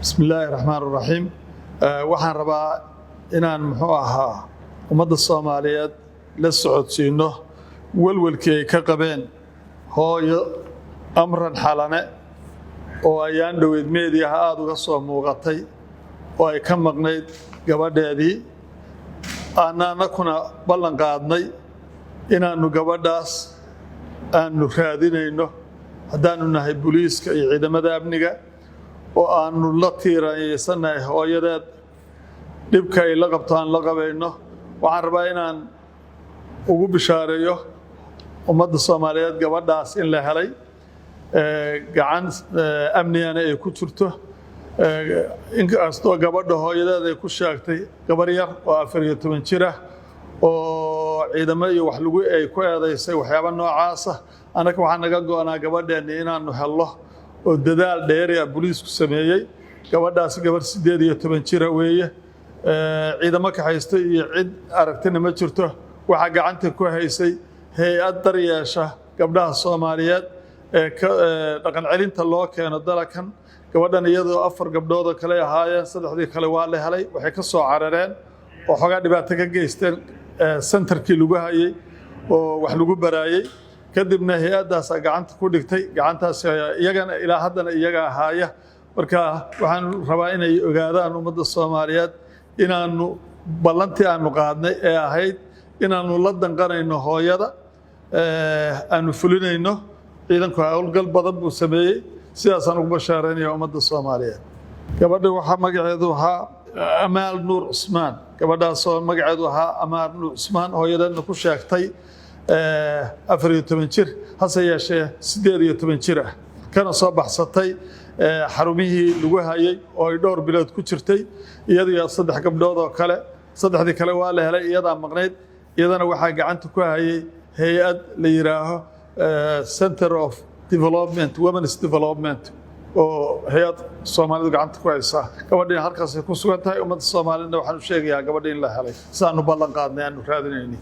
بسم الله الرحمن الرحيم waxaan rabaa inaan muxuu ahaa ummadda Soomaaliyeed la socodsiino walwalkii ay ka qabeen hooyo amran xalane oo ayaan dhaweyd meediyaha aad uga soo muuqatay oo ay ka maqnayd gabadheedii aanana kuna ballan qaadnay inaanu gabadhaas aanu raadinayno haddaanu nahay booliiska iyo ciidamada amniga oo aanu la tiiraysanahay hooyadeed dhibka ay la qabtaan la qabayno waxaan rabaa inaan ugu bishaareeyo ummadda Soomaaliyeed gabadhaas in la helay gacan amniyana ay ku jirto inkastoo gabadha hooyadeed ay ku sheegtay gabar yar oo 14 jir ah oo ciidamada iyo wax lagu ay ku eedaysay waxyaabo noocaas ah anaga waxaan naga go'anaa gabadheena inaanu helno oo dadaal dheer ah booliisku sameeyay gabadhaas gabar 18 jir weeye ciidamo ka haystay iyo cid aragtina ma jirto waxa gacanta ku haysay hay'ad daryeesha gabdhaha Soomaaliyeed ee dhaqan celinta loo keeno dalakan gabadhan iyadoo 4 gabdhood oo kale ahaayeen saddexdii kale waa la helay waxay ka soo carareen oo xogaa dhibaato ka geysteen centerkii lagu hayay oo wax lagu baraayay kadibna hay'adaas gacanta ku dhigtay gacantaas iyagana ilaa haddana iyaga ahaaya marka waxaan rabaa inay ogaadaan ummadda Soomaaliyeed inaanu ballantii aanu qaadnay ee ahayd inaanu la danqanayno hooyada aanu fulinayno ciidanku hawlgal badan buu sameeyay sidaas aan ugu bashaaraynayaa ummadda Soomaaliyeed gabadha waxa magaceedu ahaa Amaal Nuur Usmaan gabadhaas oo magaceedu ahaa Amaal Nuur Usmaan hooyadeedna ku sheegtay 14 jir hase yeeshee 18 jir ah kana soo baxsatay xarumihii lagu hayay oo ay dhowr bilood ku jirtay iyadoo 3 gabdhood oo kale saddexdii kale waa la helay iyada maqnayd iyadana waxa gacanta ku hayay hay'ad la yiraahdo Center of Development Women's Development oo hay'ad Soomaalidu gacanta ku haysa gabadhii halkaas ku sugan tahay ummadda Soomaaliyeed waxaan u sheegayaa gabadhii in la helay saanu ballan qaadnay aanu raadinayni